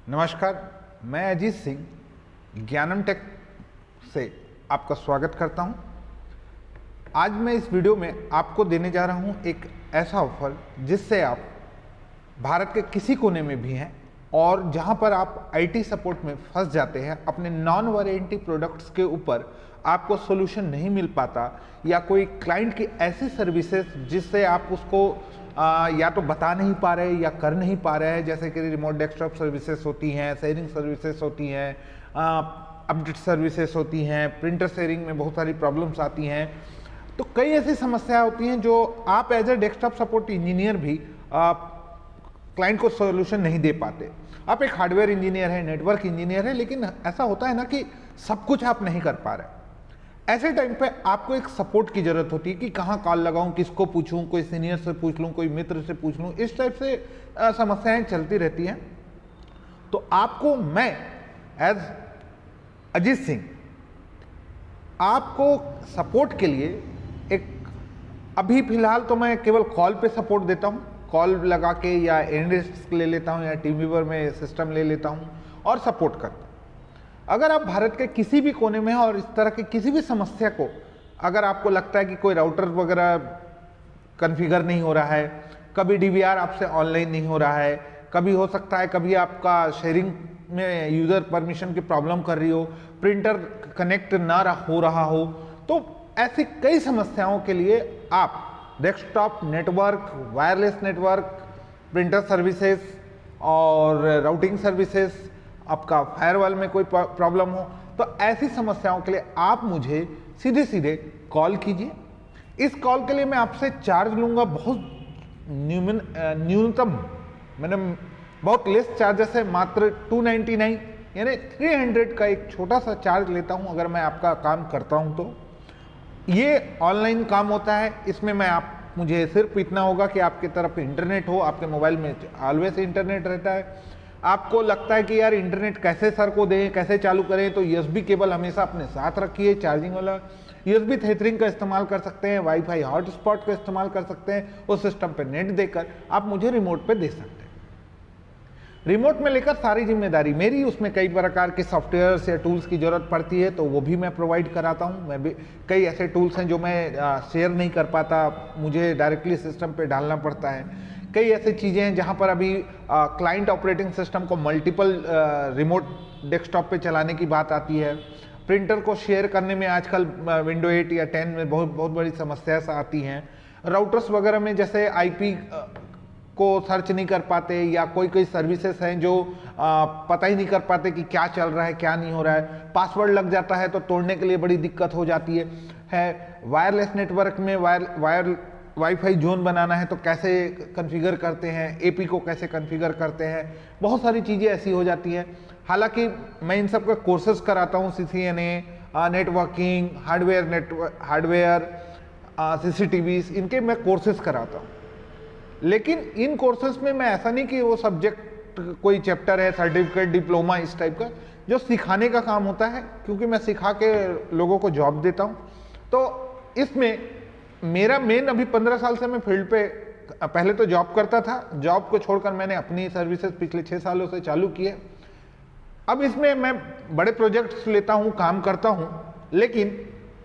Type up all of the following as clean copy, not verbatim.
नमस्कार, मैं अजीत सिंह ज्ञानम टेक से आपका स्वागत करता हूं। आज मैं इस वीडियो में आपको देने जा रहा हूं एक ऐसा ऑफर जिससे आप भारत के किसी कोने में भी हैं और जहां पर आप आईटी सपोर्ट में फंस जाते हैं, अपने नॉन वारंटी प्रोडक्ट्स के ऊपर आपको सोल्यूशन नहीं मिल पाता या कोई क्लाइंट की ऐसी सर्विसेज जिससे आप उसको या तो बता नहीं पा रहे या कर नहीं पा रहे हैं, जैसे कि रिमोट डेस्कटॉप सर्विसेज होती हैं, शेयरिंग सर्विसेज होती हैं, अपडेट सर्विसेज होती हैं, प्रिंटर शेयरिंग में बहुत सारी प्रॉब्लम्स आती हैं। तो कई ऐसी समस्याएं होती हैं जो आप as a desktop support engineer भी क्लाइंट को सोल्यूशन नहीं दे पाते। आप एक हार्डवेयर इंजीनियर है, नेटवर्क इंजीनियर है, लेकिन ऐसा होता है ना कि सब कुछ आप नहीं कर पा रहे। ऐसे टाइम पे आपको एक सपोर्ट की जरूरत होती है कि कहाँ कॉल लगाऊं, किसको पूछूं, कोई सीनियर से पूछ लूं, कोई मित्र से पूछ लूं, इस टाइप से समस्याएं चलती रहती हैं। तो आपको मैं एज अजीत सिंह आपको सपोर्ट के लिए एक अभी फिलहाल तो मैं केवल कॉल पे सपोर्ट देता हूं, कॉल लगा के या एनडेस्क ले लेता हूं या टीमवीवर में सिस्टम ले लेता हूं और सपोर्ट करता हूं। अगर आप भारत के किसी भी कोने में हैं और इस तरह की किसी भी समस्या को अगर आपको लगता है कि कोई राउटर वगैरह कॉन्फ़िगर नहीं हो रहा है, कभी डीवीआर आपसे ऑनलाइन नहीं हो रहा है, कभी हो सकता है कभी आपका शेयरिंग में यूज़र परमिशन की प्रॉब्लम कर रही हो, प्रिंटर कनेक्ट ना हो रहा हो, तो ऐसी कई समस्याओं के लिए आप desktop network, wireless network, printer services और राउटिंग सर्विसेज, आपका फायरवॉल में कोई प्रॉब्लम हो, तो ऐसी समस्याओं के लिए आप मुझे सीधे सीधे कॉल कीजिए। इस कॉल के लिए मैं आपसे चार्ज लूँगा बहुत न्यूनतम, मैंने बहुत लेस चार्जेस है, मात्र 299 यानी 300 का एक छोटा सा चार्ज लेता हूँ अगर मैं आपका काम करता हूँ। तो ये ऑनलाइन काम होता है, इसमें मुझे सिर्फ इतना होगा कि आपकी तरफ इंटरनेट हो, आपके मोबाइल में ऑलवेज इंटरनेट रहता है। आपको लगता है कि यार इंटरनेट कैसे सर को दें, कैसे चालू करें, तो यूएसबी केबल हमेशा अपने साथ रखिए, चार्जिंग वाला यूएसबी थ्रेटरिंग का इस्तेमाल कर सकते हैं, वाईफाई हॉटस्पॉट का इस्तेमाल कर सकते हैं, उस सिस्टम पे नेट देकर आप मुझे रिमोट पे दे सकते हैं। रिमोट में लेकर सारी जिम्मेदारी मेरी, उसमें कई प्रकार के सॉफ्टवेयर्स या टूल्स की जरूरत पड़ती है तो वो भी मैं प्रोवाइड कराता हूँ। मैं भी कई ऐसे टूल्स हैं जो मैं शेयर नहीं कर पाता, मुझे डायरेक्टली सिस्टम पे डालना पड़ता है। कई ऐसी चीज़ें हैं जहाँ पर अभी क्लाइंट ऑपरेटिंग सिस्टम को मल्टीपल रिमोट डेस्कटॉप पे चलाने की बात आती है। प्रिंटर को शेयर करने में आजकल विंडो 8 या 10 में बहुत बड़ी समस्या आती हैं। राउटर्स वगैरह में जैसे आईपी को सर्च नहीं कर पाते या कोई सर्विसेज हैं जो पता ही नहीं कर पाते कि क्या चल रहा है क्या नहीं हो रहा है, पासवर्ड लग जाता है तो तोड़ने के लिए बड़ी दिक्कत हो जाती है। वायरलेस नेटवर्क में वाईफाई जोन बनाना है तो कैसे कॉन्फ़िगर करते हैं, एपी को कैसे कॉन्फ़िगर करते हैं, बहुत सारी चीज़ें ऐसी हो जाती हैं। हालांकि मैं इन सब का कोर्सेज कराता हूँ, सीसीएनए, नेटवर्किंग, हार्डवेयर, सीसीटीवीज, इनके मैं कोर्सेज कराता हूँ। लेकिन इन कोर्सेज में मैं ऐसा नहीं कि वो सब्जेक्ट कोई चैप्टर है, सर्टिफिकेट, डिप्लोमा, इस टाइप का जो सिखाने का काम होता है, क्योंकि मैं सिखा के लोगों को जॉब देता हूँ। तो इसमें मेरा मेन अभी 15 साल से मैं फील्ड पे, पहले तो जॉब करता था, जॉब को छोड़कर मैंने अपनी सर्विसेज पिछले 6 सालों से चालू की है। अब इसमें मैं बड़े प्रोजेक्ट्स लेता हूँ, काम करता हूँ, लेकिन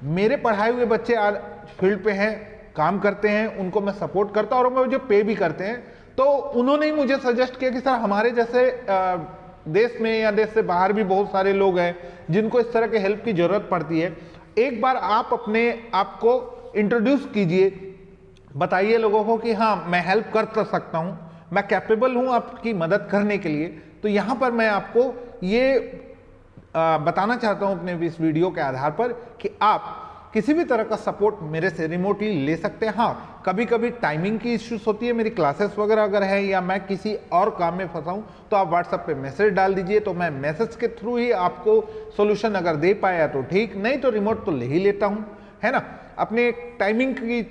मेरे पढ़ाए हुए बच्चे आज फील्ड पे हैं, काम करते हैं, उनको मैं सपोर्ट करता हूँ और मुझे पे भी करते हैं। तो उन्होंने ही मुझे सजेस्ट किया कि सर हमारे जैसे देश में या देश से बाहर भी बहुत सारे लोग हैं जिनको इस तरह के हेल्प की जरूरत पड़ती है, एक बार आप अपने आप को इंट्रोड्यूस कीजिए, बताइए लोगों को कि हाँ मैं हेल्प कर सकता हूँ, मैं कैपेबल हूँ आपकी मदद करने के लिए। तो यहाँ पर मैं आपको ये बताना चाहता हूँ अपने इस वीडियो के आधार पर कि आप किसी भी तरह का सपोर्ट मेरे से रिमोटली ले सकते हैं। हाँ, कभी कभी टाइमिंग की इश्यूज होती है, मेरी क्लासेस वगैरह अगर है या मैं किसी और काम में फंसा हूँ तो आप व्हाट्सएप पे मैसेज डाल दीजिए, तो मैं मैसेज के थ्रू ही आपको सोल्यूशन अगर दे पाया तो ठीक, नहीं तो रिमोट तो ले ही लेता हूँ, है ना। अपने टाइमिंग की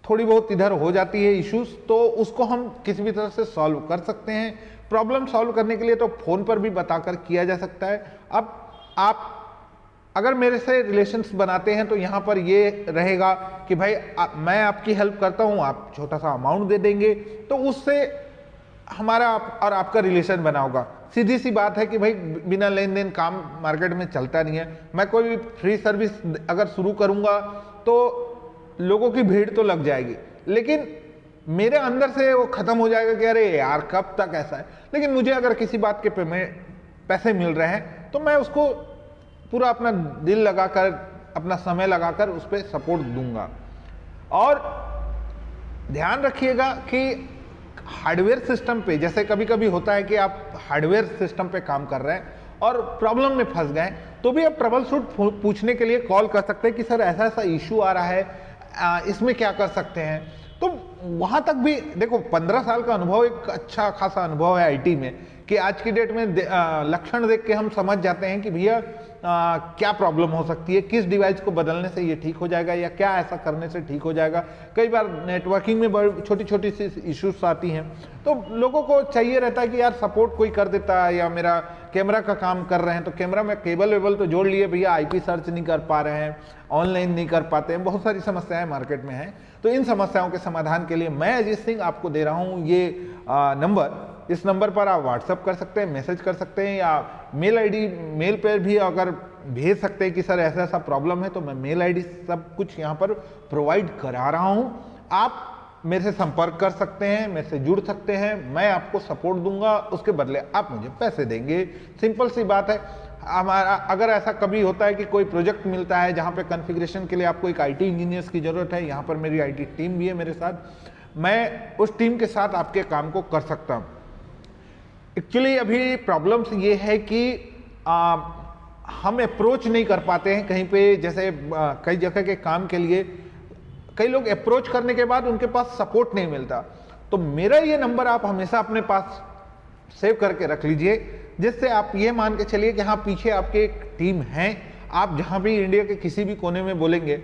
थोड़ी बहुत इधर हो जाती है इश्यूज, तो उसको हम किसी भी तरह से सॉल्व कर सकते हैं। प्रॉब्लम सॉल्व करने के लिए तो फोन पर भी बताकर किया जा सकता है। अब आप अगर मेरे से रिलेशंस बनाते हैं तो यहाँ पर ये रहेगा कि भाई मैं आपकी हेल्प करता हूँ, आप छोटा सा अमाउंट दे देंगे, तो उससे हमारा और आपका रिलेशन बना होगा। सीधी सी बात है कि भाई बिना लेन देन काम मार्केट में चलता नहीं है। मैं कोई भी फ्री सर्विस अगर शुरू करूंगा तो लोगों की भीड़ तो लग जाएगी, लेकिन मेरे अंदर से वो खत्म हो जाएगा कि अरे यार कब तक ऐसा है। लेकिन मुझे अगर किसी बात के पैसे मिल रहे हैं तो मैं उसको पूरा अपना दिल लगाकर, अपना समय लगाकर उस पर सपोर्ट दूंगा। और ध्यान रखिएगा कि हार्डवेयर सिस्टम पे, जैसे कभी कभी होता है कि आप हार्डवेयर सिस्टम पे काम कर रहे हैं और प्रॉब्लम में फंस गए, तो भी आप ट्रबल शूट पूछने के लिए कॉल कर सकते हैं कि सर ऐसा ऐसा इशू आ रहा है, इसमें क्या कर सकते हैं। तो वहां तक भी देखो 15 साल का अनुभव एक अच्छा खासा अनुभव है आईटी में, कि आज की डेट में लक्षण देख के हम समझ जाते हैं कि भैया क्या प्रॉब्लम हो सकती है, किस डिवाइस को बदलने से ये ठीक हो जाएगा या क्या ऐसा करने से ठीक हो जाएगा। कई बार नेटवर्किंग में बड़ी छोटी छोटी सी इश्यूज आती हैं, तो लोगों को चाहिए रहता है कि यार सपोर्ट कोई कर देता है, या मेरा कैमरा का काम कर रहे हैं तो कैमरा में केबल वेबल तो जोड़ लिए भैया, आईपी सर्च नहीं कर पा रहे हैं, ऑनलाइन नहीं कर पाते हैं, बहुत सारी समस्याएं मार्केट में हैं। तो इन समस्याओं के समाधान के लिए मैं अजीत सिंह आपको दे रहा हूँ ये नंबर। इस नंबर पर आप व्हाट्सअप कर सकते हैं, मैसेज कर सकते हैं, या मेल आईडी, मेल पर भी अगर भेज सकते हैं कि सर ऐसा ऐसा प्रॉब्लम है, तो मैं मेल आईडी सब कुछ यहाँ पर प्रोवाइड करा रहा हूँ। आप मेरे से संपर्क कर सकते हैं, मेरे से जुड़ सकते हैं, मैं आपको सपोर्ट दूंगा, उसके बदले आप मुझे पैसे देंगे। सिंपल सी बात है। हमारा अगर ऐसा कभी होता है कि कोई प्रोजेक्ट मिलता है जहाँ पे कॉन्फ़िगरेशन के लिए आपको एक आईटी इंजीनियर्स की जरूरत है, यहाँ पर मेरी आईटी टीम भी है मेरे साथ, मैं उस टीम के साथ आपके काम को कर सकता हूँ। एक्चुअली अभी प्रॉब्लम्स ये है कि हम अप्रोच नहीं कर पाते हैं कहीं पे, जैसे कई जगह के काम के लिए कई लोग अप्रोच करने के बाद उनके पास सपोर्ट नहीं मिलता। तो मेरा ये नंबर आप हमेशा अपने पास सेव करके रख लीजिए, जिससे आप ये मान के चलिए कि हाँ पीछे आपके एक टीम है। आप जहाँ भी इंडिया के किसी भी कोने में बोलेंगे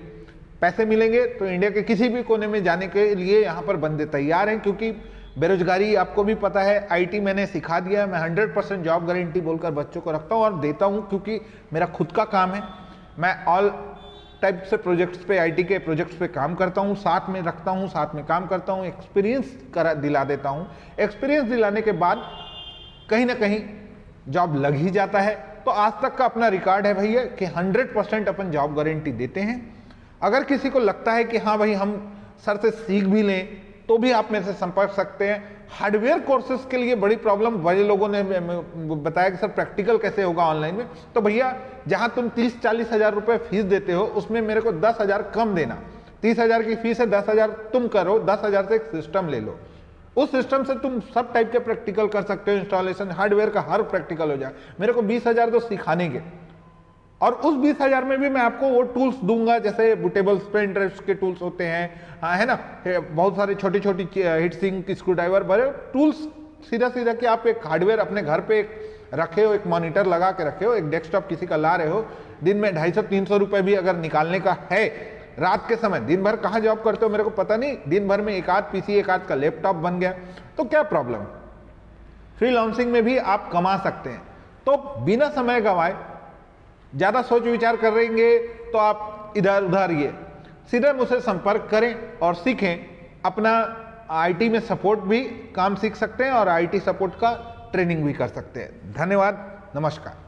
पैसे मिलेंगे, तो इंडिया के किसी भी कोने में जाने के लिए यहाँ पर बंदे तैयार हैं। क्योंकि बेरोजगारी आपको भी पता है, आईटी मैंने सिखा दिया है। मैं 100% जॉब गारंटी बोलकर बच्चों को रखता हूँ और देता हूँ, क्योंकि मेरा खुद का काम है। मैं ऑल टाइप से प्रोजेक्ट्स पे, आईटी के प्रोजेक्ट्स पे काम करता हूँ, साथ में रखता हूँ, साथ में काम करता हूँ, एक्सपीरियंस दिला देता हूँ। एक्सपीरियंस दिलाने के बाद कहीं ना कहीं जॉब लग ही जाता है। तो आज तक का अपना रिकॉर्ड है भैया कि 100% अपन जॉब गारंटी देते हैं। अगर किसी को लगता है कि हाँ भाई हम सर से सीख भी लें, तो भी आप मेरे से संपर्क सकते हैं। हार्डवेयर कोर्सेज के लिए बड़ी प्रॉब्लम बड़े लोगों ने बताया कि सर प्रैक्टिकल कैसे होगा ऑनलाइन में। तो भैया जहां तुम 30-40 हज़ार रुपए फीस देते हो, उसमें मेरे को 10,000 कम देना। 30,000 की फीस है, 10,000 तुम करो, 10,000 से एक सिस्टम ले लो। उस सिस्टम से तुम सब टाइप के प्रैक्टिकल कर सकते हो, इंस्टॉलेशन, हार्डवेयर का हर प्रैक्टिकल हो जाए। मेरे को 20,000 तो सिखाने के, और उस 20,000 में भी मैं आपको वो टूल्स दूंगा, जैसे बूटेबल पेन ड्राइव्स के टूल्स होते हैं, हाँ है ना, बहुत सारी छोटी छोटी हीट सिंक, स्क्रू ड्राइवर, बड़े टूल्स सीधा सीधा कि आप एक हार्डवेयर अपने घर पे रखे हो, एक मॉनिटर लगा के रखे हो, एक डेस्कटॉप किसी का ला रहे हो, दिन में 250-300 रुपए भी अगर निकालने का है, रात के समय, दिन भर कहाँ जॉब करते हो मेरे को पता नहीं, दिन भर में एक आध पीसी, एक आध का लैपटॉप बन गया, तो क्या प्रॉब्लम। फ्रीलांसिंग में भी आप कमा सकते हैं। तो बिना समय गंवाए, ज्यादा सोच विचार करेंगे तो आप इधर उधर ये सीधे मुझसे संपर्क करें और सीखें। अपना आईटी में सपोर्ट भी काम सीख सकते हैं और आईटी सपोर्ट का ट्रेनिंग भी कर सकते हैं। धन्यवाद, नमस्कार।